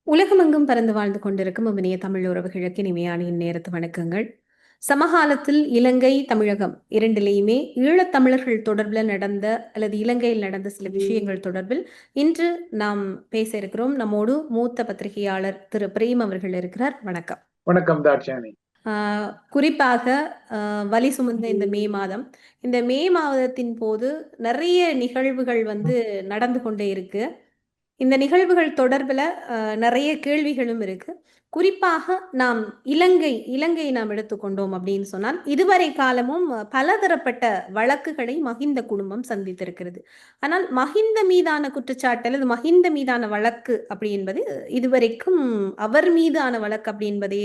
உலகமெங்கும் பறந்து வாழ்ந்து கொண்டிருக்கும் இனிய தமிழ் உறவுகளுக்கு இனிமையான இந்நேரத்து வணக்கங்கள். சமகாலத்தில் இலங்கை, தமிழகம் இரண்டிலேயுமே ஈழத்தமிழர்கள் தொடர்பில் நடந்த அல்லது இலங்கையில் நடந்த சில விஷயங்கள் தொடர்பில் இன்று நாம் பேச இருக்கிறோம். நம்மோடு மூத்த பத்திரிகையாளர் திரு பிரேம் அவர்கள் இருக்கிறார். வணக்கம். வணக்கம் தாட்சாயணி. குறிப்பாக வலி சுமந்த இந்த மே மாதத்தின் போது நிறைய நிகழ்வுகள் நடந்து கொண்டே இருக்கு. இந்த நிகழ்வுகள் தொடர்பில் நிறைய கேள்விகளும் இருக்கு. குறிப்பாக நாம் இலங்கை நாம் எடுத்துக்கொண்டோம் அப்படின்னு சொன்னால், இதுவரை காலமும் பலதரப்பட்ட வழக்குகளை மஹிந்த குடும்பம் சந்தித்திருக்கிறது. ஆனால் மஹிந்த மீதான குற்றச்சாட்டு அல்லது மஹிந்த மீதான வழக்கு அப்படி என்பது இதுவரைக்கும் அவர் மீதான வழக்கு அப்படி என்பதே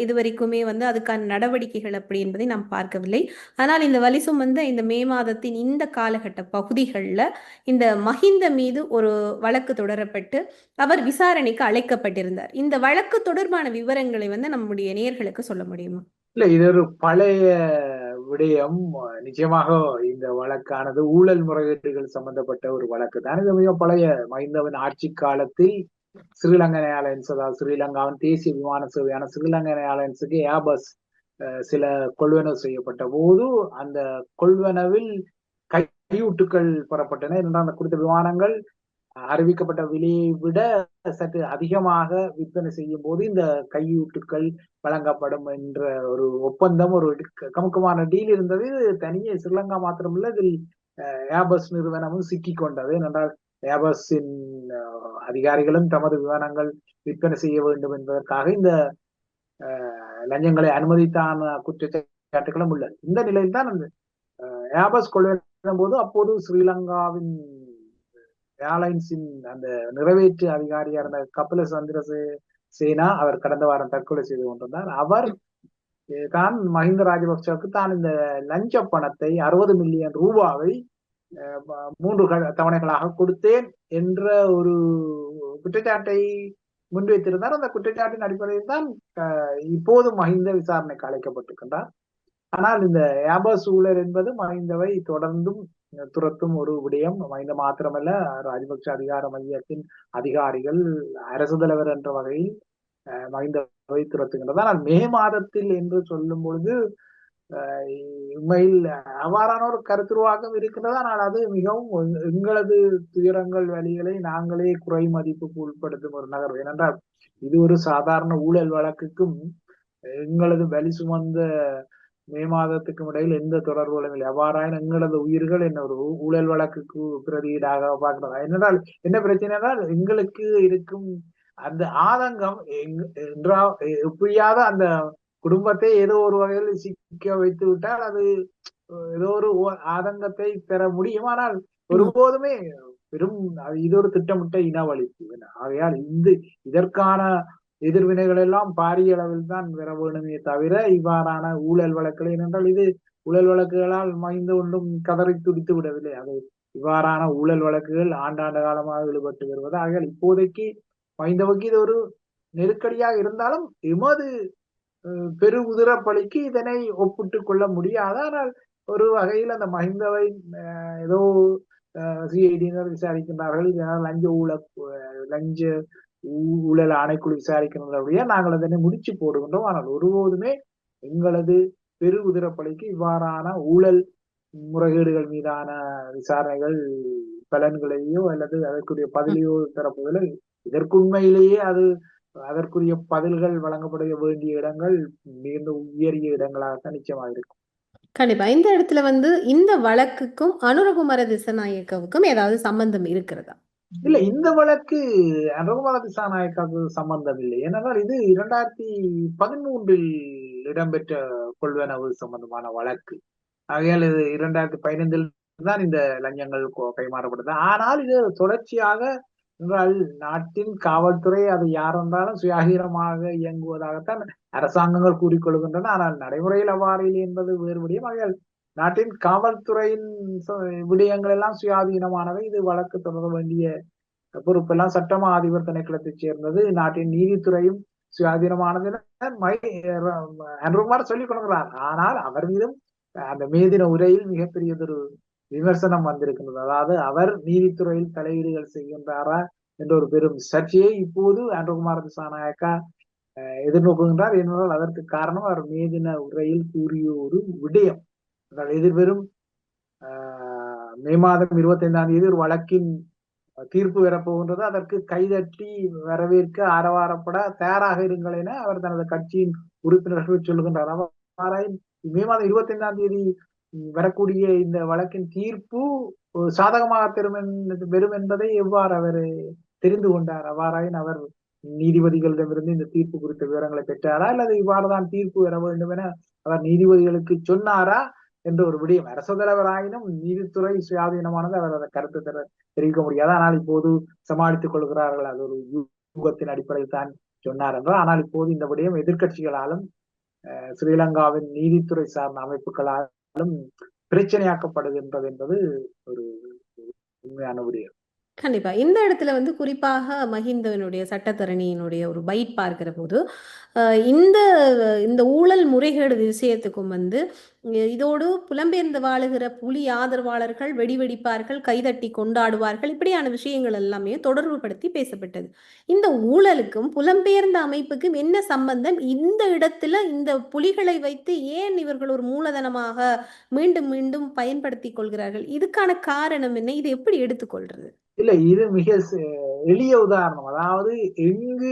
இதுவரைக்குமே அதுக்கான நடவடிக்கைகள் அப்படி என்பதை நாம் பார்க்கவில்லை. ஆனால் இந்த வலி சுமந்த இந்த மே மாதத்தின் இந்த காலகட்ட பகுதிகளில் இந்த மஹிந்த மீது ஒரு வழக்கு தொடரப்பட்டு அவர் விசாரணைக்கு அழைக்கப்பட்டிருந்தார். இந்த வழக்கு தொடர்பான விவரங்களை நம்முடைய நேயர்களுக்கு சொல்ல முடியுமா? இல்ல, இது ஒரு பழைய விடயம். நிச்சயமாக இந்த வழக்கானது ஊழல் முறைகேடுகள் சம்பந்தப்பட்ட ஒரு வழக்கு தான். இது மிக பழைய மஹிந்தவின் ஆட்சி காலத்தில் ஸ்ரீலங்கன் ஏர்லைன்ஸ், அதாவது ஸ்ரீலங்காவின் தேசிய விமான சேவையான ஸ்ரீலங்கன் ஏர்லைன்ஸுக்கு ஏர்பஸ் சில கொள்வனவு செய்யப்பட்ட போது அந்த கொள்வனவில் கையூட்டுகள் பெறப்பட்டன. அந்த குறித்த விமானங்கள் அறிவிக்கப்பட்ட விலையை விட சற்று அதிகமாக விற்பனை செய்யும் போது இந்த கையூட்டுக்கள் வழங்கப்படும் என்ற ஒரு ஒப்பந்தம், ஒரு கமுக்கமான டீல் இருந்தது. தனியே ஸ்ரீலங்கா மாத்திரமில்லை, இதில் ஏர்பஸ் நிறுவனமும் சிக்கி கொண்டது. என்றால் ஏர்பஸின் அதிகாரிகளும் தமது விமானங்கள் விற்பனை செய்ய வேண்டும் என்பதற்காக இந்த லஞ்சங்களை அனுமதித்தான குற்றச்சாட்டுகளும் உள்ளது. இந்த நிலையில் தான் அந்த ஏர்பஸ் கொள்வன போது அப்போது ஸ்ரீலங்காவின் ஏர்லைன்ஸின் அந்த நிறைவேற்று அதிகாரியா இருந்த கபில சந்திரசேனா அவர் கடந்த வாரம் தற்கொலை செய்து கொண்டிருந்தார். அவர் தான் மஹிந்த ராஜபக்சவுக்கு தான் இந்த லஞ்ச பணத்தை 60 மில்லியன் ரூபாவை 3 தவணைகளாக கொடுத்தேன் என்ற ஒரு குற்றச்சாட்டை முன்வைத்திருந்தார். அந்த குற்றச்சாட்டின் அடிப்படையில் தான் இப்போது மஹிந்த விசாரணைக்கு அழைக்கப்பட்டிருக்கின்றார். ஆனால் இந்த ஏர்பஸ் ஊழல் என்பது மஹிந்தவை தொடர்ந்தும் துரத்தும் ஒரு விடயம். மஹிந்த மாத்திரமல்ல, ராஜபக்ச அதிகார மையத்தின் அதிகாரிகள், அரசு தலைவர் என்ற வகையில் மஹிந்தவை துரத்துகின்றது. ஆனால் மே மாதத்தில் என்று சொல்லும் பொழுது உண்மையில் அவ்வாறான ஒரு கருத்துருவாக்கம் இருக்கின்றது. ஆனால் அது மிகவும் எங்களது துயரங்கள் வழிகளை நாங்களே குறை மதிப்புக்கு உட்படுத்தும் ஒரு நகர்வு. ஏனென்றால் இது ஒரு சாதாரண ஊழல் வழக்குக்கும் எங்களது வலி சுமந்த மே மாதத்துக்கும் இடையில் எந்த தொடர்புகளும் இல்லை. எவ்வாறாயினும் எங்களது உயிர்கள் என்ன ஒரு ஊழல் வழக்குக்கு பிரதியீடாக பார்க்கிறதா? என்னென்றால் என்ன பிரச்சனை என்றால், எங்களுக்கு இருக்கும் அந்த ஆதங்கம் எப்படியாவது அந்த குடும்பத்தை ஏதோ ஒரு வகையில் சிக்க வைத்து விட்டால் அது ஏதோ ஒரு ஆதங்கத்தை பெற முடியும். ஆனால் ஒருபோதுமே பெரும் இது ஒரு திட்டமிட்ட இனவழிப்பு. ஆகையால் இதற்கான எதிர்வினைகள் எல்லாம் பாரிய அளவில் தான் பெற வேணுமே தவிர இவ்வாறான ஊழல் வழக்குகள், ஏனென்றால் இது ஊழல் வழக்குகளால் மஹிந்த ஒன்றும் கதறி துடித்து விடவில்லை. அது இவ்வாறான ஊழல் வழக்குகள் ஆண்டாண்டு காலமாக ஈடுபட்டு வருவது. ஆகையால் இப்போதைக்கு மஹிந்தவுக்கு இது ஒரு நெருக்கடியாக இருந்தாலும் எமது பெரு உதிரப்பலிக்கு இதனை ஒப்பிட்டு கொள்ள முடியாது. ஆனால் ஒரு வகையில் அந்த மஹிந்தவை ஏதோ சிஐடியினர் விசாரிக்கின்றார்கள், லஞ்ச ஊழல் ஆணைக்குழு விசாரிக்கிறபடியா நாங்கள் அதனை முடிச்சு போடுகின்றோம். ஆனால் ஒருபோதுமே எங்களது பெரு உதிரப்பலிக்கு இவ்வாறான ஊழல் முறைகேடுகள் மீதான விசாரணைகள் பலன்களையோ அல்லது அதற்குரிய பதிலையோ தரப்போதில்லை. இதற்குண்மையிலேயே அதற்குரிய பதில்கள் வழங்கப்பட வேண்டிய இடங்கள் மிகுந்த உயரிய இடங்களாகத்தான் நிச்சயமாக இருக்கும். கண்டிப்பா இந்த இடத்துல இந்த வழக்குக்கும் அனுரகுமார திசாநாயக்கவுக்கும் ஏதாவது சம்பந்தம் இருக்கிறதா? இல்ல, இந்த வழக்கு அனுரகுமார திசாநாயக்காவுக்கு சம்பந்தம் இல்லை. ஏனென்றால் இது 2013 இடம்பெற்ற கொள்வனவு சம்பந்தமான வழக்கு. ஆகையால் இது 2015 தான் இந்த லஞ்சங்கள் கைமாறப்பட்டது. ஆனால் இது தொடர்ச்சியாக என்றால் நாட்டின் காவல்துறை அது யாரென்றாலும் சுயாதீனமாக இயங்குவதாகத்தான் அரசாங்கங்கள் கூறிக்கொள்கின்றன. ஆனால் நடைமுறையில் அவ்வாறு இல்லை என்பது வேறுபடியும். ஆகையால் நாட்டின் காவல்துறையின் விடயங்கள் எல்லாம் சுயாதீனமானவை. இது வழக்கு தொடர வேண்டிய பொறுப்பெல்லாம் சட்டமா அதிபர் திணைக்களத்தைச் சேர்ந்தது. நாட்டின் நீதித்துறையும் சுயாதீனமானது அனுரகுமார் சொல்லிக் கொள்கிறார். ஆனால் அவர் மீதும் அந்த மேதின உரையில் மிகப்பெரியதொரு விமர்சனம் வந்திருக்கின்றது. அதாவது அவர் நீதித்துறையில் தலையீடுகள் செய்கின்றாரா என்ற ஒரு பெரும் சர்ச்சையை இப்போது அன்றகுமார திசாநாயக்கா எதிர்நோக்குகின்றார். ஏனென்றால் அதற்கு காரணம் அவர் மே தின உரையில் கூறிய ஒரு விடயம். எதிர்வரும் மே மாதம் 25ஆம் தேதி ஒரு வழக்கின் தீர்ப்பு வரப்போகின்றது. அதற்கு கைதட்டி வரவேற்க ஆரவாரப்பட தயாராக இருங்கள் என அவர் தனது கட்சியின் உறுப்பினர்கள் சொல்லுகின்றார். அவ்வாறாய் மே மாதம் 25ஆம் தேதி வரக்கூடிய இந்த வழக்கின் தீர்ப்பு சாதகமாக பெறும் என்பதை எவ்வாறு அவர் தெரிந்து கொண்டார்? அவ்வாறாயின் அவர் நீதிபதிகளிடமிருந்து இந்த தீர்ப்பு குறித்த விவரங்களை பெற்றாரா அல்லது இவ்வாறுதான் தீர்ப்பு வர வேண்டும் என அவர் நீதிபதிகளுக்கு சொன்னாரா என்ற ஒரு விடயம். அரசு தலைவராயினும் நீதித்துறை சுயாதீனமானது, அவர் அதை கருத்து தெரிவிக்க முடியாது. ஆனால் இப்போது சமாளித்துக் கொள்கிறார்கள், அது ஒரு யூகத்தின் அடிப்படையில் தான் சொன்னார் என்றால். ஆனால் இப்போது இந்த விடயம் எதிர்கட்சிகளாலும் ஸ்ரீலங்காவின் நீதித்துறை சார்ந்த அமைப்புகளாலும் பிரச்சனையாக்கப்படுகின்றது என்பது ஒரு உண்மையான விடயம். கண்டிப்பா. இந்த இடத்துல வந்து குறிப்பாக மஹிந்தவனுடைய சட்டத்தரணியினுடைய ஒரு பைட் பார்க்கிற போது இந்த இந்த ஊழல் முறைகேடு விஷயத்துக்கும் வந்து இதோடு புலம்பெயர்ந்து வாழுகிற புலி ஆதரவாளர்கள் வெடிவெடிப்பார்கள், கைதட்டி கொண்டாடுவார்கள், இப்படியான விஷயங்கள் எல்லாமே தொடர்பு படுத்தி பேசப்பட்டது. இந்த ஊழலுக்கும் புலம்பெயர்ந்த அமைப்புக்கும் என்ன சம்பந்தம்? இந்த இடத்துல இந்த புலிகளை வைத்து ஏன் இவர்கள் ஒரு மூலதனமாக மீண்டும் மீண்டும் பயன்படுத்தி கொள்கிறார்கள்? இதுக்கான காரணம் என்ன? இது எப்படி எடுத்துக்கொள்றது? இல்ல, இது மிக எளிய உதாரணம். அதாவது எங்கு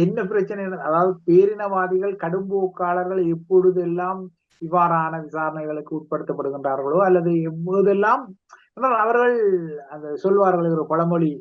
என்ன பிரச்சனை, அதாவது பேரினவாதிகள் கடும்போக்காளர்கள் எப்பொழுதெல்லாம் இவ்வாறான விசாரணைகளுக்கு உட்படுத்தப்படுகின்றார்களோ அல்லது எப்போதெல்லாம் அவர்கள் அந்த சொல்வார்கள் ஒரு பழமொழி,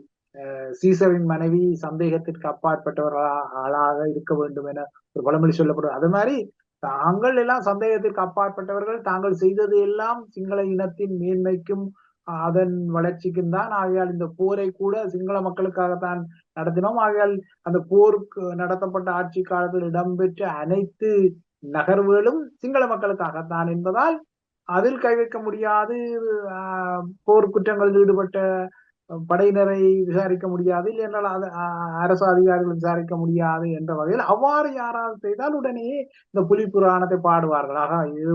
சீசரின் மனைவி சந்தேகத்திற்கு அப்பாற்பட்டவர்களாக இருக்க வேண்டும் என ஒரு பழமொழி சொல்லப்படும். அது மாதிரி தாங்கள் எல்லாம் சந்தேகத்திற்கு அப்பாற்பட்டவர்கள், தாங்கள் செய்தது எல்லாம் சிங்கள இனத்தின் மேன்மைக்கும் அதன் வளர்ச்சிக்கும் தான். ஆகையால் இந்த போரை கூட சிங்கள மக்களுக்காகத்தான் நடத்தினோம். ஆகையால் அந்த போருக்கு நடத்தப்பட்ட ஆட்சி காலத்தில் இடம்பெற்ற அனைத்து நகர்வுகளும் சிங்கள மக்களுக்காகத்தான் என்பதால் அதில் கை வைக்க முடியாது. போர் குற்றங்களில் ஈடுபட்ட படையினரை விசாரிக்க முடியாது, இல்லை என்றால் அரசு அதிகாரிகள் விசாரிக்க முடியாது என்ற வகையில் அவ்வாறு யாராவது செய்தால் உடனே இந்த புலி புராணத்தை பாடுவார்கள். ஆக இது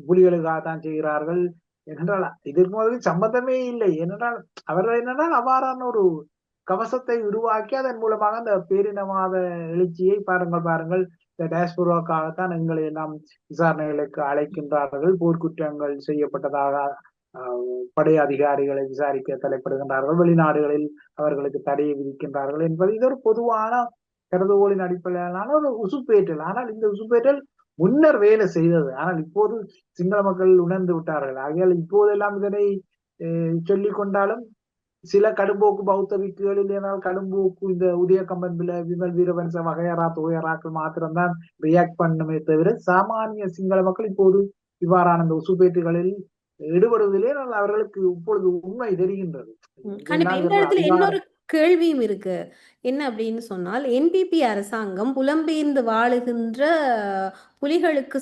புலிகளுக்காகத்தான் செய்கிறார்கள் என்றால் இதற்கு முதலில் சம்பந்தமே இல்லை. ஏனென்றால் அவர்கள் என்னென்றால் அவ்வாறான ஒரு கவசத்தை உருவாக்கி அதன் மூலமாக அந்த பேரினவாத எழுச்சியை பாருங்கள் இந்த டேஸ்புராக்காகத்தான் எங்களை எல்லாம் விசாரணைகளுக்கு அழைக்கின்றார்கள், போர்க்குற்றங்கள் செய்யப்பட்டதாக படை அதிகாரிகளை விசாரிக்க தலைப்படுகின்றார்கள், வெளிநாடுகளில் அவர்களுக்கு தடையை விதிக்கின்றார்கள் என்பது இது ஒரு பொதுவான கருதுகோளின் அடிப்படையிலான ஒரு உசுப்பேற்றல். ஆனால் இந்த உசுப்பேற்றல் முன்னர் வேலை செய்தது. ஆனால் இப்போது சிங்கள மக்கள் உணர்ந்து விட்டார்கள். ஆகையால் இப்போதெல்லாம் இதனை சொல்லிக் கொண்டாலும் சில கடும்போக்கு பௌத்த விக்குகள், இல்லையானால் கடும்போக்கு இந்த உதயகம்பன் விமல் வீரவன்ச வகையரா தொகையராக்கள் மாத்திரம்தான் ரியாக்ட் பண்ணுமே தவிர சாமானிய சிங்கள மக்கள் இப்போது இவ்வாறான இந்த உசுப்பேற்றுகளில் ஈடுபடுவதிலே அவர்களுக்கு இப்பொழுது உண்மை தெரிகின்றது. கண்டிப்பா. இந்த இடத்துல இன்னொரு கேள்வியும் இருக்கு. என்ன அப்படின்னு சொன்னால், என்பிபி அரசாங்கம் புலம்பெயர்ந்து வாழுகின்ற புலிகளுக்கு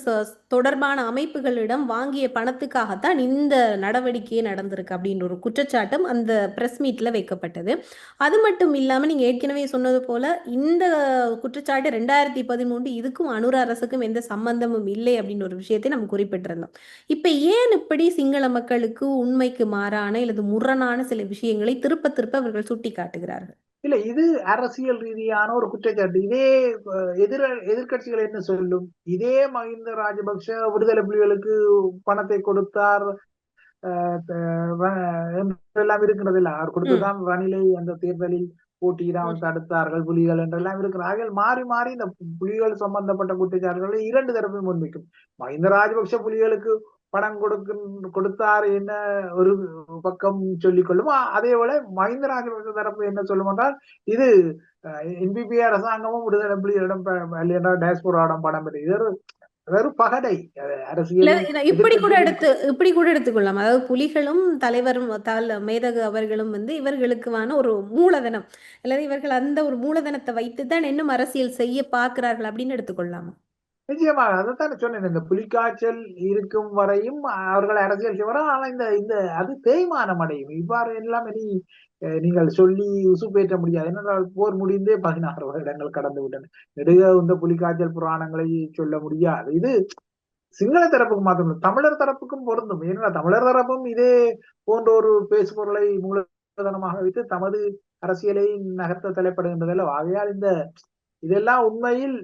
தொடர்பான அமைப்புகளிடம் வாங்கிய பணத்துக்காகத்தான் இந்த நடவடிக்கையே நடந்திருக்கு அப்படின்ற ஒரு குற்றச்சாட்டும் அந்த பிரஸ் மீட்ல வைக்கப்பட்டது. அது மட்டும் இல்லாம நீங்க ஏற்கனவே சொன்னது போல இந்த குற்றச்சாட்டு 2013 இதுக்கும் அனுர அரசுக்கும் எந்த சம்பந்தமும் இல்லை அப்படின்னு ஒரு விஷயத்தை நம்ம குறிப்பிட்டிருந்தோம். இப்ப ஏன் இப்படி சிங்கள மக்களுக்கு உண்மைக்கு மாறான அல்லது முரணான சில விஷயங்களை திருப்ப திருப்ப அவர்கள் சுட்டி காட்டுகிறார்கள்? இல்ல, இது அரசியல் ரீதியான ஒரு குற்றச்சாட்டு. இதே எதிர்கட்சிகள் என்ன சொல்லும்? இதே மஹிந்த ராஜபக்ஷ விடுதலை புலிகளுக்கு பணத்தை கொடுத்தார் என்றெல்லாம் இருக்கிறது இல்ல. அவர் கொடுத்துதான் ரணிலை அந்த தேர்தலில் போட்டியிடாமல் தடுத்தார்கள் புலிகள் என்றெல்லாம் இருக்கிறார்கள். மாறி மாறி இந்த புலிகள் சம்பந்தப்பட்ட குற்றச்சாட்டுகளை இரண்டு தரப்பையும் முன்வைக்கும். மஹிந்த ராஜபக்ஷ புலிகளுக்கு பணம் கொடுத்தார் என்ன ஒரு பக்கம் சொல்லிக் கொள்ளும். அதே போல மஹிந்த ராஜபக்ஷ தரப்பு என்ன சொல்லும் என்றால், இது என்பிபி அரசாங்கமும் விடுதலை புலிகளிடம் டேஸ்போராவிடம் பணம் பெற்று இது வெறும் பகடை அரசியல். இப்படி கூட எடுத்துக்கொள்ளலாம். அதாவது புலிகளும் தலைவரும் மேதகு அவர்களும் வந்து இவர்களுக்குமான ஒரு மூலதனம், அல்லது இவர்கள் அந்த ஒரு மூலதனத்தை வைத்துதான் இன்னும் அரசியல் செய்ய பார்க்கிறார்கள் அப்படின்னு எடுத்துக்கொள்ளலாமா? நிச்சயமாக அதைத்தானே சொன்னேன். இந்த புலிக்காய்ச்சல் இருக்கும் வரையும் அவர்கள் அரசியல் செய்வார்கள். ஆனா இந்த அது தேய்மானம் அடையும். இவ்வாறு எல்லாம் இனி நீங்கள் சொல்லி உசுப்பேற்ற முடியாது. என்னென்றால் போர் முடிந்தே 16 வருடங்கள் கடந்து விட்டன. நெடுக இந்த புலிக்காய்ச்சல் புராணங்களை சொல்ல முடியாது. இது சிங்கள தரப்புக்கு மாத்திரம் தமிழர் தரப்புக்கும் பொருந்தும். ஏன்னா தமிழர் தரப்பும் இதே போன்ற ஒரு பேசுபொருளை மூலதனமாக வைத்து தமது அரசியலை நகர்த்த தலைப்படுகின்றதல்ல. ஆகையால் இதெல்லாம் உண்மையில்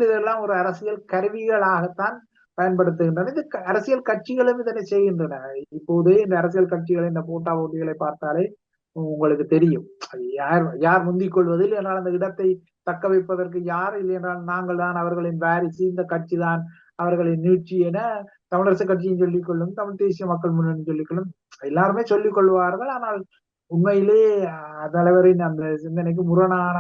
இதெல்லாம் ஒரு அரசியல் கருவிகளாகத்தான் பயன்படுத்துகின்றன. இது அரசியல் கட்சிகளும் இதனை செய்கின்றன. இப்போதே இந்த அரசியல் கட்சிகளின் இந்த போட்டா போட்டிகளை பார்த்தாலே உங்களுக்கு தெரியும், யார் யார் முந்திக் கொள்வதில் என்றால் அந்த இடத்தை தக்க வைப்பதற்கு யார் இல்லை என்றால் நாங்கள் தான் அவர்களின் வாரிசு, இந்த கட்சி தான் அவர்களின் நீட்சி என தமிழரசு கட்சியும் சொல்லிக் கொள்ளும், தமிழ் தேசிய மக்கள் முன்னணி சொல்லிக் கொள்ளும், எல்லாருமே சொல்லிக் கொள்வார்கள். ஆனால் உண்மையிலே தலைவரின் அந்த சிந்தனைக்கு முரணான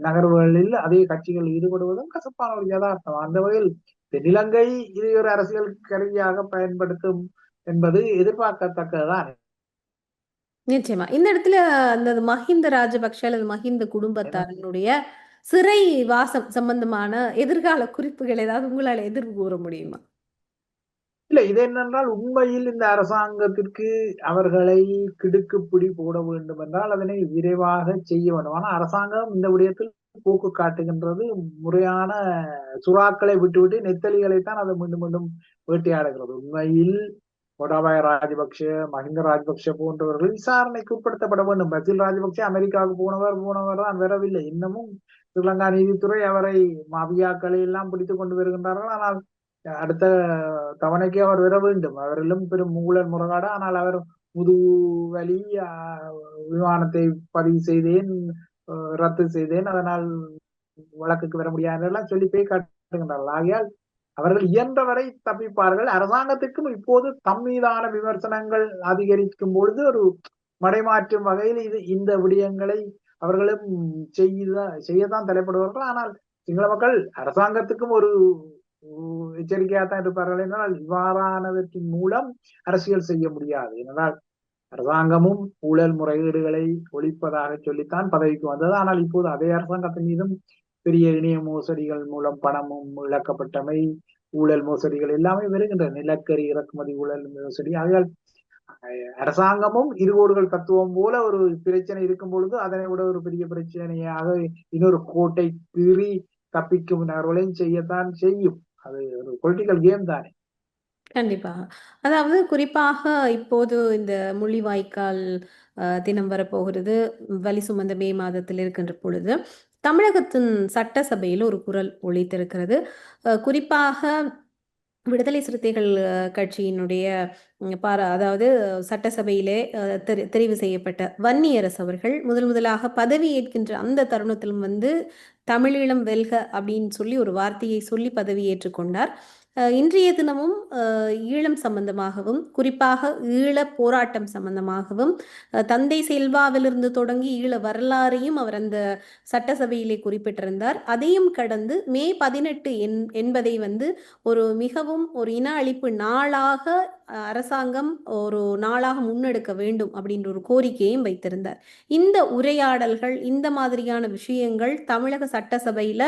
நகர்வுகளில் அதே கட்சிகள் ஈடுபடுவதும் கசப்பான ஒரு யதார்த்தம். அந்த வகையில் தென்னிலங்கை இது ஒரு அரசியல் கருவியாக பயன்படுத்தும் என்பது எதிர்பார்க்கத்தக்கதுதான். நிச்சயமா இந்த இடத்துல அந்த மஹிந்த ராஜபக்ஷ அல்லது மஹிந்த குடும்பத்தாரனுடைய சிறை வாசம் சம்பந்தமான எதிர்கால குறிப்புகள் ஏதாவது உங்களால் எதிர்வு கூற முடியுமா? இல்ல, இது என்னென்றால் உண்மையில் இந்த அரசாங்கத்திற்கு அவர்களை கிடுக்குப்பிடி போட வேண்டும் என்றால் அதனை விரைவாக செய்ய வேண்டும். ஆனா அரசாங்கம் இந்த விடயத்தில் போக்கு காட்டுகின்றது. முறையான சுறாக்களை விட்டுவிட்டு நெத்தலிகளைத்தான் அதை மீண்டும் மீண்டும் வேட்டையாடுகிறது. உண்மையில் கோட்டாபய ராஜபக்ஷ, மஹிந்த ராஜபக்ஷ போன்றவர்கள் விசாரணைக்கு உட்படுத்தப்பட வேண்டும். பசில் ராஜபக்ஷ அமெரிக்காவுக்கு போனவர் தான் வரவில்லை. இன்னமும் ஸ்ரீலங்கா நீதித்துறை அவரை மாபியாக்களை எல்லாம் பிடித்துக் கொண்டு வருகின்றார்கள். ஆனால் அடுத்த தவணைக்கு அவர் வர வேண்டும். அவரிலும் பெரும் ஊழல் முறைகாடு. ஆனால் அவர் முதுகு வலி, விமானத்தை பதிவு செய்தேன், ரத்து செய்தேன், அதனால் வழக்குக்கு வர முடியாது எல்லாம் சொல்லி போய் காட்டுகின்றார்கள். ஆகையால் அவர்கள் இயன்றவரை தப்பிப்பார்கள். அரசாங்கத்துக்கும் இப்போது தம் மீதான விமர்சனங்கள் அதிகரிக்கும் பொழுது ஒரு மடைமாற்றும் வகையில் இந்த விடயங்களை அவர்களும் செய்யத்தான் தலைப்படுவார்கள். ஆனால் சிங்கள மக்கள் அரசாங்கத்துக்கும் ஒரு எச்சரிக்கையாகத்தான் இருப்பார்கள். என்றால் இவ்வாறானவற்றின் மூலம் அரசியல் செய்ய முடியாது. என்றால் அரசாங்கமும் ஊழல் முறைகேடுகளை ஒழிப்பதாக சொல்லித்தான் பதவிக்கு வந்தது. ஆனால் இப்போது அதே அரசாங்கத்தின் மீதும் பெரிய இணைய மோசடிகள் மூலம் பணமும் இழக்கப்பட்டமை, ஊழல் மோசடிகள் எல்லாமே வருகின்றன. நிலக்கரி இறக்குமதி ஊழல் மோசடி. ஆகையால் அரசாங்கமும் இருகோடுகள் தத்துவம் போல ஒரு பிரச்சனை இருக்கும் பொழுது அதனை விட ஒரு பெரிய பிரச்சனையாக இன்னொரு கோட்டை கீறி தப்பிக்கும் நகர்களையும் செய்யத்தான் செய்யும். அது ஒரு பொலிட்டிக்கல் கேம் தானே. கண்டிப்பாக. அதாவது குறிப்பாக இப்போது இந்த முள்ளிவாய்க்கால் தினம் வரப்போகிறது. வலி சுமந்த மே மாதத்தில் இருக்கின்ற பொழுது தமிழகத்தின் சட்டசபையில் ஒரு குரல் ஒலித்திருக்கிறது. குறிப்பாக விடுதலை சிறுத்தைகள் கட்சியினுடைய அதாவது சட்டசபையிலே தெரிவு செய்யப்பட்ட வன்னியரசு அவர்கள் முதலாக பதவி ஏற்கின்ற அந்த தருணத்திலும் தமிழீழம் வெல்க அப்படின்னு சொல்லி ஒரு வார்த்தையை சொல்லி பதவி ஏற்றுக்கொண்டார். இன்றைய தினமும் ஈழம் சம்பந்தமாகவும் குறிப்பாக ஈழ போராட்டம் சம்பந்தமாகவும் தந்தை செல்வாவிலிருந்து தொடங்கி ஈழ வரலாறையும் அவர் அந்த சட்டசபையிலே குறிப்பிட்டிருந்தார். அதையும் கடந்து மே 18 என்பதை ஒரு மிகவும் ஒரு இன அழிப்பு நாளாக அரசாங்கம் ஒரு நாளாக முன்னெடுக்க வேண்டும் அப்படின்ற ஒரு கோரிக்கையும் வைத்திருந்தார். இந்த உரையாடல்கள், இந்த மாதிரியான விஷயங்கள் தமிழக சட்டசபையில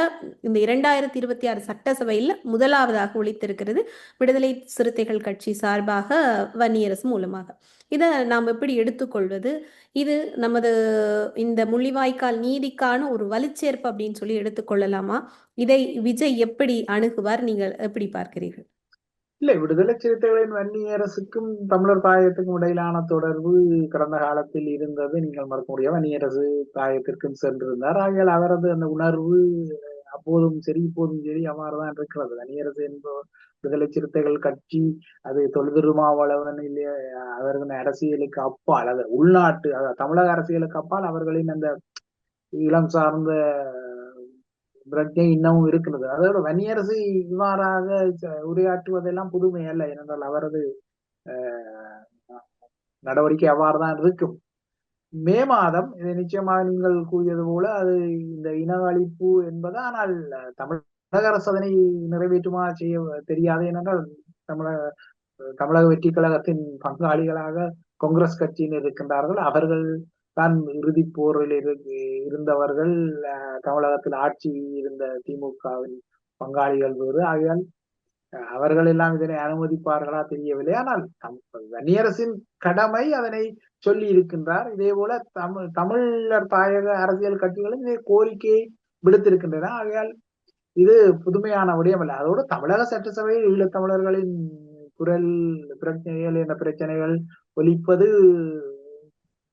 இந்த 2026 சட்டசபையில் முதலாவதாக ஒலித்திருக்கிறது விடுதலை சிறுத்தைகள் கட்சி சார்பாக வன்னியரசு மூலமாக. இதை நாம் எப்படி எடுத்துக்கொள்வது? இது நமது இந்த முள்ளிவாய்க்கால் நீதிக்கான ஒரு வலுச்சேர்ப்பு அப்படின்னு சொல்லி எடுத்துக்கொள்ளலாமா? இதை விஜய் எப்படி அணுகுவார்? நீங்கள் எப்படி பார்க்கிறீர்கள்? இல்லை, விடுதலை சிறுத்தைகளின் வன்னியரசுக்கும் தமிழர் தாயத்துக்கும் இடையிலான தொடர்பு கடந்த காலத்தில் இருந்தது. நீங்கள் மறக்க முடியாது. வன்னியரசு தாயத்திற்கும் சென்றிருந்தார். ஆகையால் அவரது அந்த உணர்வு அப்போதும் சரி இப்போதும் சரி அவ்வாறுதான் இருக்கிறது. வன்னியரசு என்பவர் விடுதலை சிறுத்தைகள் கட்சி அது தொழுதிருமாவளவன் இல்லையா அவர்களின் அரசியலுக்கு அப்பால், அது உள்நாட்டு தமிழக அரசியலுக்கு அப்பால் அவர்களின் அந்த இளம் சார்ந்த பிரஜை இன்னமும் இருக்கிறது. அதோட வன்னியரசு இவ்வாறாக உரையாற்றுவதெல்லாம் புதுமை அல்ல. ஏனென்றால் அவரது நடவடிக்கை அவ்வாறுதான் இருக்கும். மே மாதம் இதை நிச்சயமாக நீங்கள் கூறியது போல அது இந்த இன அழிப்பு என்பது. ஆனால் தமிழக அரசு அதனை நிறைவேற்றுமா செய்ய தெரியாது. ஏனென்றால் தமிழக வெற்றி கழகத்தின் பங்காளிகளாக காங்கிரஸ் கட்சியினர் இருக்கின்றார்கள். அவர்கள் தான் இறுதி போரில் இருந்தவர்கள். தமிழகத்தில் ஆட்சி இருந்த திமுகவின் பங்காளிகள் வேறு. ஆகையால் அவர்கள் எல்லாம் இதனை அனுமதிப்பார்களா தெரியவில்லை. ஆனால் வன்னியரசின் கடமை அதனை சொல்லி இருக்கின்றார். இதே போல தமிழர் தாயக அரசியல் கட்சிகளும் இதே கோரிக்கையை விடுத்திருக்கின்றன. ஆகையால் இது புதுமையான விடயமல்ல. அதோடு தமிழக சட்டசபையில் ஈழத்தமிழர்களின் குரல் பிரச்சனைகள் என்ற பிரச்சனைகள் ஒலிப்பது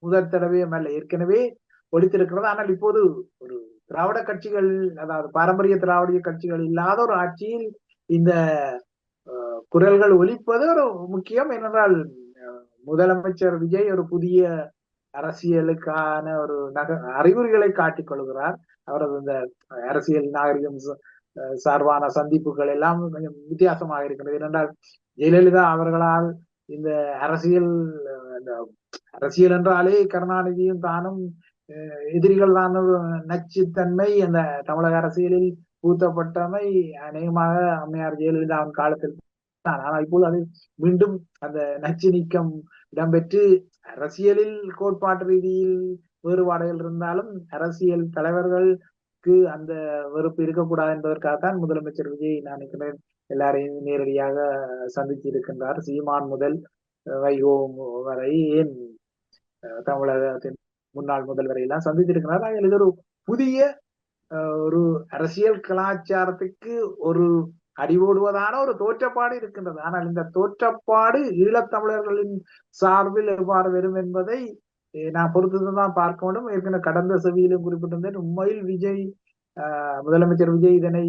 முதல் தடவையும் அல்ல, ஏற்கனவே ஒழித்திருக்கிறது. ஆனால் இப்போது ஒரு திராவிட கட்சிகள், அதாவது பாரம்பரிய திராவிட கட்சிகள் இல்லாத ஒரு ஆட்சியில் இந்த குரல்கள் ஒலிப்பது ஒரு முக்கியம். ஏனென்றால் முதலமைச்சர் விஜய் ஒரு புதிய அரசியலுக்கான ஒரு அறிகுறிகளை காட்டிக் கொள்கிறார். அவரது இந்த அரசியல் நாகரிகம் சார்பான சந்திப்புகள் எல்லாம் கொஞ்சம் வித்தியாசமாக இருக்கிறது. ஏனென்றால் ஜெயலலிதா அவர்களால் இந்த அரசியல் அரசியல் என்றாலே கருணாநிதியும் தானும் எதிரிகள் தான் நச்சுத்தன்மை அந்த தமிழக அரசியலில் பூத்தப்பட்டமை அநேகமாக அம்மையார் ஜெயலலிதாவின் காலத்தில் தான். ஆனால் இப்போது அது மீண்டும் அந்த நச்சு நீக்கம் இடம்பெற்று அரசியலில் கோட்பாட்டு ரீதியில் வேறுபாடுகள் இருந்தாலும் அரசியல் தலைவர்களுக்கு அந்த வெறுப்பு இருக்கக்கூடாது என்பதற்காகத்தான் முதலமைச்சர் விஜய் நான் நினைக்கிறேன் எல்லாரையும் நேரடியாக சந்தித்து இருக்கின்றார். சீமான் முதல் வைகோ வரை, ஏன் தமிழகத்தின் முன்னாள் முதல்வரை எல்லாம் சந்தித்திருக்கிறார். இது ஒரு புதிய ஒரு அரசியல் கலாச்சாரத்துக்கு ஒரு அடிபோடுவதான ஒரு தோற்றப்பாடு இருக்கின்றது. ஆனால் இந்த தோற்றப்பாடு ஈழத்தமிழர்களின் சார்பில் எவ்வாறு வரும் என்பதை நான் பொறுத்துதான் பார்க்க வேண்டும். ஏற்கனவே கடந்த செவியிலும் குறிப்பிட்டிருந்தேன். உண்மையில் விஜய் முதலமைச்சர் விஜய் இதனை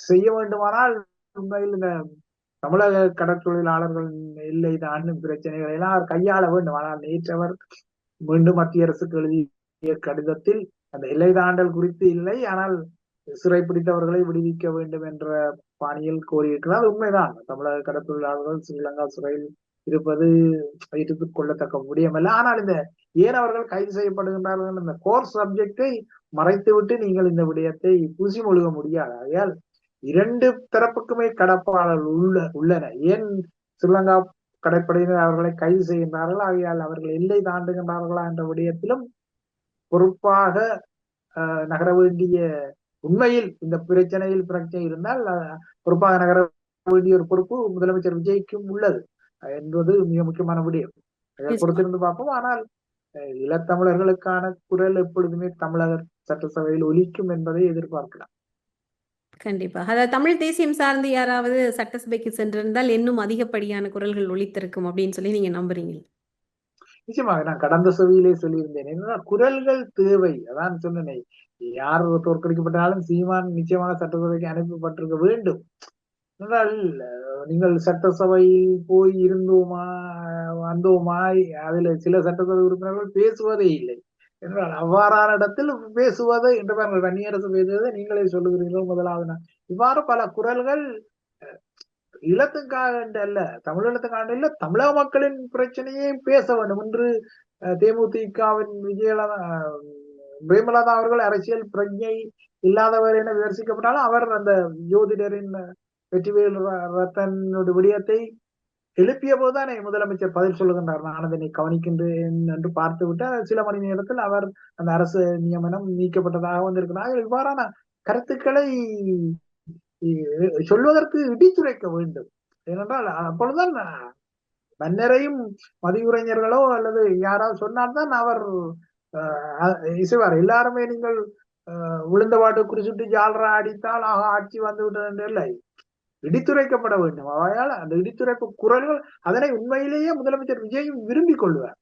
செய்ய வேண்டுமானால் உண்மையில் இந்த தமிழக கடற்தொழிலாளர்கள் எல்லை தாண்டும் பிரச்சனைகளை எல்லாம் அவர் கையாள வேண்டும். ஆனால் நேற்றவர் மீண்டும் மத்திய அரசுக்கு எழுதிய கடிதத்தில் அந்த எல்லை தாண்டல் குறித்து இல்லை, ஆனால் சிறை பிடித்தவர்களை விடுவிக்க வேண்டும் என்ற பாணியில் கோரியிருக்கிறார். உண்மைதான், தமிழக கடற்தொழிலாளர்கள் ஸ்ரீலங்கா சிறையில் இருப்பது ஏற்றுக் கொள்ளத்தக்க விடயமல்ல. ஆனால் இந்த ஏன் அவர்கள் கைது செய்யப்படுகின்றார்கள் இந்த கோர் சப்ஜெக்டை மறைத்துவிட்டு நீங்கள் இந்த விடயத்தை பூசி மொழிக முடியாது. ஆகையால் இரண்டு தரப்புக்குமே கடப்பாளர்கள் உள்ளன. ஏன் ஸ்ரீலங்கா கடற்படையினர் அவர்களை கைது செய்கின்றார்கள், ஆகையால் அவர்கள் எல்லை தாண்டுகின்றார்களா என்ற விடயத்திலும் பொறுப்பாக நகர வேண்டிய, உண்மையில் இந்த பிரச்சனை இருந்தால் பொறுப்பாக நகர வேண்டிய ஒரு பொறுப்பு முதலமைச்சர் விஜய்க்கும் உள்ளது என்பது மிக முக்கியமான விடயம். பொறுத்திருந்து பார்ப்போம். ஆனால் ஈழத்தமிழர்களுக்கான குரல் எப்பொழுதுமே தமிழக சட்டசபையில் ஒலிக்கும் என்பதை எதிர்பார்க்கலாம். கண்டிப்பா. அதாவது தமிழ் தேசியம் சார்ந்து யாராவது சட்டசபைக்கு சென்றிருந்தால் இன்னும் அதிகப்படியான குரல்கள் ஒலித்திருக்கும் அப்படின்னு சொல்லி நீங்க நம்புறீங்க? நிச்சயமாக நான் கடந்த செவியிலே சொல்லியிருந்தேன். என்னன்னா குரல்கள் தேவை. அதான் சொன்னேன், யார் தோற்கடிக்கப்பட்டாலும் சீமான் நிச்சயமாக சட்டசபைக்கு அனுப்பப்பட்டிருக்க வேண்டும். என்றால் நீங்கள் சட்டசபையில் போய் இருந்தோமா வந்தோமா, அதுல சில சட்டசபை உறுப்பினர்கள் பேசுவதே இல்லை என்றால் அவ்வாறான இடத்தில் பேசுவதை என்ற தனியரசு பேசுவதை நீங்களே சொல்லுகிறீர்கள். முதலாவது இவ்வாறு பல குரல்கள் ஈழத்துக்காக அல்ல, தமிழீழத்துக்காக இல்ல, தமிழக மக்களின் பிரச்சனையே பேச வேண்டும் என்று தேமுதிகவின் பிரேமலதா அவர்கள் அரசியல் பிரஜை இல்லாதவர் என விமர்சிக்கப்பட்டாலும் அவர் அந்த ஜோதிடரின் வெற்றிவேல் ரத்தனுடைய விடயத்தை எழுப்பிய போதுதானே முதலமைச்சர் பதில் சொல்லுகின்றார், நான் அதனை கவனிக்கின்றேன் என்று பார்த்து விட்டு சில மணி நேரத்தில் அவர் அந்த அரசு நியமனம் நீக்கப்பட்டதாக வந்திருக்கிறார். இவ்வாறான கருத்துக்களை சொல்வதற்கு இடித்துரைக்க வேண்டும். ஏனென்றால் அப்பொழுதுதான் மன்னரையும் மதியுரைஞர்களோ அல்லது யாராவது சொன்னால்தான் அவர் இசைவார். எல்லாருமே நீங்கள் விழுந்த பாட்டு குறிச்சுட்டு ஜாலரா அடித்தால் ஆட்சி வந்து விட்டது இல்லை, இடித்துரைக்கப்பட வேண்டும். அவையால் அந்த இடித்துரைப்பு குரல்கள் அதனை உண்மையிலேயே முதலமைச்சர் விஜயும் விரும்பிக் கொள்வார்.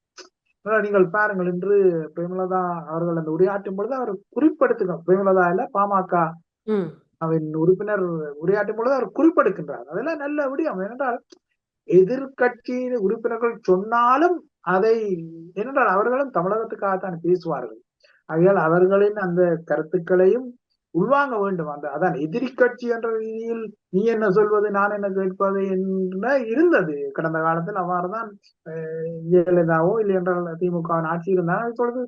நீங்கள் பாருங்கள், இன்று பிரேமலதா அவர்கள் அந்த உரையாற்றும் பொழுது அவர் குறிப்பெடுத்துக்க, பிரேமலதா இல்ல பாமக அவன் உறுப்பினர் உரையாற்றும் பொழுது அவர் குறிப்பெடுக்கின்றார். அதெல்லாம் நல்ல விடயம். ஏனென்றால் எதிர்கட்சி உறுப்பினர்கள் சொன்னாலும் அதை, ஏனென்றால் அவர்களும் தமிழகத்துக்காகத்தான் பேசுவார்கள். ஆகையால் அவர்களின் அந்த கருத்துக்களையும் உள்வாங்க வேண்டும். அந்த அதான் எதிரி கட்சி என்ற ரீதியில் நீ என்ன சொல்வது நான் என்ன கேட்பது என்ற இருந்தது கடந்த காலத்தில். அவ்வாறுதான் ஜெயலலிதாவோ இல்லை என்றால் திமுக ஆட்சி இருந்தால் இப்பொழுது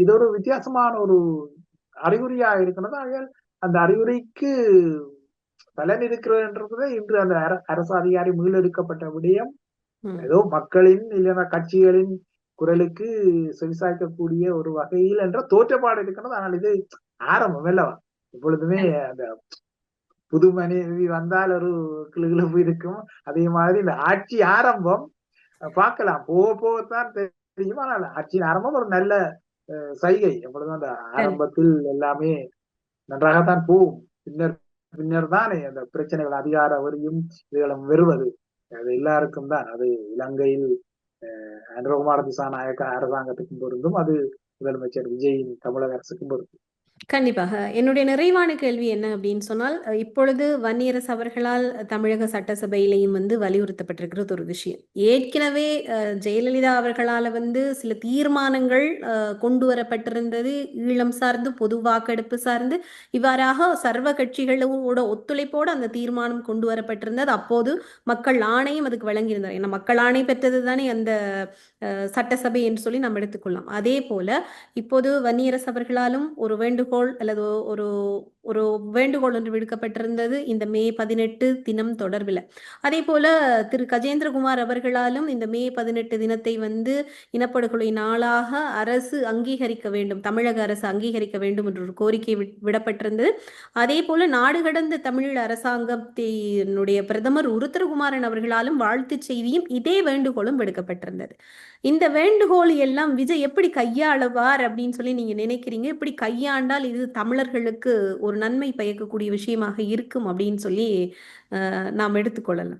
இது ஒரு வித்தியாசமான ஒரு அறிகுறியாக இருக்கிறது. ஆகையால் அந்த அறிகுறிக்கு பலன் இருக்கிறது. இன்று அந்த அரசு அதிகாரி மீளெடுக்கப்பட்ட விடயம் ஏதோ மக்களின் இல்லைன்னா கட்சிகளின் குரலுக்கு செவிசாய்க்கக்கூடிய ஒரு வகையில் என்ற தோற்றப்பாடு இருக்கிறது. ஆனால் இது ஆரம்பம் அல்லவா. இப்பொழுதுமே அந்த புது மனைவி வந்தால் ஒரு கிளுகிழப்பு இருக்கும். அதே மாதிரி இந்த ஆட்சி ஆரம்பம் பார்க்கலாம், போக போகத்தான் தெரியும். ஆனால் ஆட்சியின் ஆரம்பம் ஒரு நல்ல சைகை. எப்பொழுதும் அந்த ஆரம்பத்தில் எல்லாமே நன்றாகத்தான் போகும். பின்னர் தானே அந்த பிரச்சனைகள் அதிகார வரியும் இதுகளும் வருவது. அது எல்லாருக்கும் தான். அது இலங்கையில் அனுரகுமார திசாநாயக்க அரசாங்கத்துக்கும் பொருந்தும், அது முதலமைச்சர் விஜயின் தமிழக அரசுக்கும் பொருந்தும். கண்டிப்பாக. என்னுடைய நிறைவான கேள்வி என்ன அப்படின்னு சொன்னால், இப்பொழுது வன்னியரசு அவர்களால் தமிழக சட்டசபையிலேயும் வந்து வலியுறுத்தப்பட்டிருக்கிறது ஒரு விஷயம். ஏற்கனவே ஜெயலலிதா அவர்களால வந்து சில தீர்மானங்கள் கொண்டு வரப்பட்டிருந்தது. ஈழம் சார்ந்து, பொது வாக்கெடுப்பு சார்ந்து, இவ்வாறாக சர்வ கட்சிகளோட ஒத்துழைப்போடு அந்த தீர்மானம் கொண்டு வரப்பட்டிருந்தது. அப்போது மக்கள் ஆணையம் அதுக்கு வழங்கியிருந்தார். ஏன்னா மக்கள் ஆணை பெற்றது தானே அந்த சட்டசபை என்று சொல்லி நாம் எடுத்துக்கொள்ளலாம். அதே போல இப்போது வன்னியரசு அவர்களாலும் ஒரு வேண்டுகோள் அல்லது ஒரு ஒரு வேண்டுகோள் ஒன்று விடுக்கப்பட்டிருந்தது இந்த மே 18 தினம் தொடர்பில். அதே போல திரு கஜேந்திரகுமார் அவர்களாலும் இந்த மே 18 தினத்தை வந்து இனப்படுகொலை நாளாக அரசு அங்கீகரிக்க வேண்டும், தமிழக அரசு அங்கீகரிக்க வேண்டும் என்ற ஒரு கோரிக்கை விடப்பட்டிருந்தது. அதே போல நாடு கடந்த தமிழ் அரசாங்கத்தினுடைய பிரதமர் உருத்திரகுமாரன் அவர்களாலும் வாழ்த்து செய்தியும் இதே வேண்டுகோளும் விடுக்கப்பட்டிருந்தது. இந்த வேண்டுகோள் எல்லாம் விஜய் எப்படி கையாளுவார் அப்படின்னு சொல்லி நீங்க நினைக்கிறீங்க? இப்படி கையாண்டால் இது தமிழர்களுக்கு ஒரு நன்மை பயக்கக்கூடிய விஷயமாக இருக்கும் அப்படின்னு சொல்லி நாம் எடுத்துக்கொள்ளலாம்.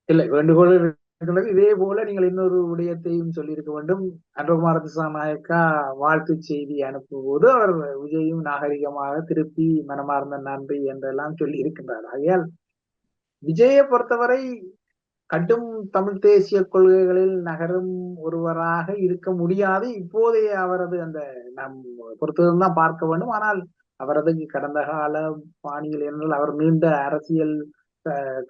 இல்லை, வேண்டுகோள் இருக்கிறது. இதே போல நீங்கள் இன்னொரு விடயத்தையும் சொல்லியிருக்க வேண்டும். அனுரகுமார திசாநாயக்கா வாழ்த்து செய்தி அனுப்பும்போது அவர் விஜயும் நாகரிகமாக திருப்பி மனமார்ந்த நன்றி என்றெல்லாம் சொல்லி இருக்கின்றார். ஆகையால் விஜயை பொறுத்தவரை கடும் தமிழ் தேசிய கொள்கைகளில் நகரும் ஒருவராக இருக்க முடியாது. இப்போதைய அவரது அந்த நாம் பொறுத்ததான் பார்க்க வேண்டும். ஆனால் அவரது கடந்த கால பாணியில் என்றால் அவர் நீண்ட அரசியல்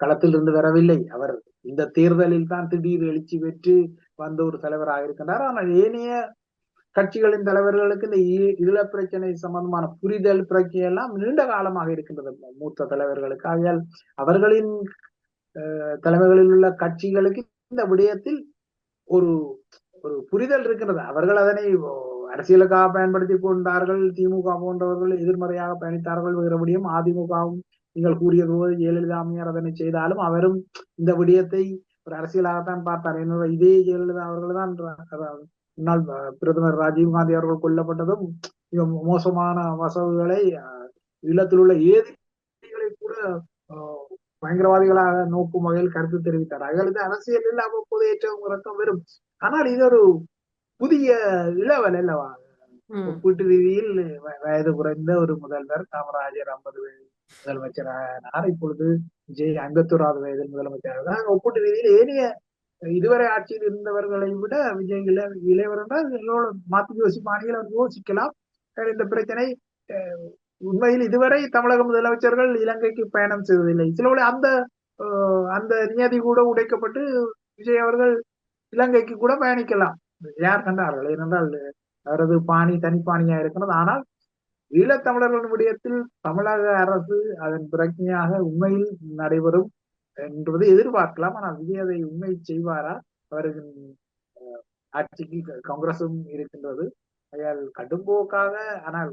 களத்தில் இருந்து வரவில்லை. அவர் இந்த தேர்தலில் தான் திடீர் எழுச்சி பெற்று வந்த ஒரு தலைவராக இருக்கின்றார். ஆனால் ஏனைய கட்சிகளின் தலைவர்களுக்கு இந்த ஈழ பிரச்சனை சம்பந்தமான புரிதல் பிரச்சனை எல்லாம் நீண்ட காலமாக இருக்கின்றது மூத்த தலைவர்களுக்கு. ஆகையால் அவர்களின் தலைமைகளில் உள்ள கட்சிகளுக்கு இந்த விடயத்தில் ஒரு ஒரு புரிதல் இருக்கிறது. அவர்கள் அதனை அரசியலுக்காக பயன்படுத்தி கொண்டார்கள். திமுக போன்றவர்கள் எதிர்மறையாக பயணித்தார்கள். வேறு விடயம் அதிமுகவும் நீங்கள் கூறியது போது ஜெயலலிதா அம்மையார் அதனை செய்தாலும் அவரும் இந்த விடயத்தை ஒரு அரசியலாகத்தான் பார்த்தார். என்னோட இதே ஜெயலலிதா அவர்கள் தான் முன்னாள் பிரதமர் ராஜீவ்காந்தி அவர்கள் கொல்லப்பட்டதும் மிக மோசமான வசவுகளை ஈழத்தில் உள்ள ஏதிகளை கூட பயங்கரவாதிகளாக நோக்கும் வகையில் கருத்து தெரிவித்தார். அவர்களது அரசியலில் அவ்வப்போது ஏற்றம் இறக்கம் வரும். ஆனால் இது ஒரு புதிய இளவல் அல்லவா? ஒப்பீட்டு ரீதியில் வயது குறைந்த ஒரு முதல்வர். காமராஜர் 50 வயது முதலமைச்சரானார். இப்பொழுது விஜய் 51வது வயதில் முதலமைச்சராக. ஒப்பீட்டு ரீதியில் ஏனைய இதுவரை ஆட்சியில் இருந்தவர்களை விட விஜய் இளையவர் என்றால் எல்லோரு மாற்றி யோசிப்பானிகள் அவர் யோசிக்கலாம். இந்த பிரச்சனை உண்மையில் இதுவரை தமிழக முதலமைச்சர்கள் இலங்கைக்கு பயணம் செய்வதில்லை. சில அந்த அந்த நியதி கூட உடைக்கப்பட்டு விஜய் அவர்கள் இலங்கைக்கு கூட பயணிக்கலாம். யார் கண்டார்கள்? ஏனென்றால் அவரது பாணி தனிப்பாணியா இருக்கிறது. ஆனால் ஈழத்தமிழர்கள் விடயத்தில் தமிழக அரசு அதன் பிரச்சனையாக உண்மையில் நடைபெறும் என்பது எதிர்பார்க்கலாம். ஆனால் விஜய் அதை உண்மை செய்வாரா? அவருக்கு ஆட்சிக்கு காங்கிரசும் இருக்கின்றது. ஆகையால் கடும்போக்காக, ஆனால்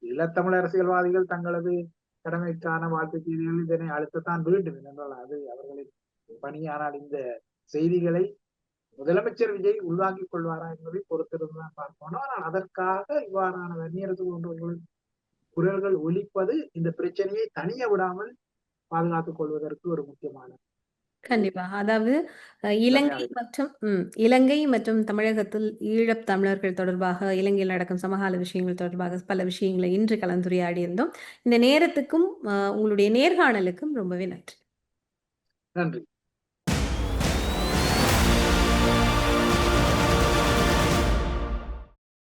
ஈழத்தமிழ் அரசியல்வாதிகள் தங்களது கடமைக்கான வாழ்த்து செய்திகள் இதனை அழுத்தத்தான் வேண்டும் என்றால் அது அவர்களின் பணி. ஆனால் இந்த செய்திகளை முதலமைச்சர் விஜய் உள்வாங்கிக் கொள்வாரா என்பதை பொறுத்திருந்துதான் பார்ப்போம். ஆனால் அதற்காக இவ்வாறான வன்னியரசு போன்றவர்களின் குரல்கள் ஒலிப்பது இந்த பிரச்சனையை தனிய விடாமல் பாதுகாத்துக் கொள்வதற்கு ஒரு முக்கியமான. கண்டிப்பா. அதாவது இலங்கை மற்றும் தமிழகத்தில் ஈழத் தமிழர்கள் தொடர்பாக, இலங்கையில் நடக்கும் சமகால விஷயங்கள் தொடர்பாக பல விஷயங்களை இன்று கலந்துரையாடி இருந்தோம். இந்த நேரத்துக்கும் உங்களுடைய நேர்காணலுக்கும் ரொம்பவே நன்றி. நன்றி.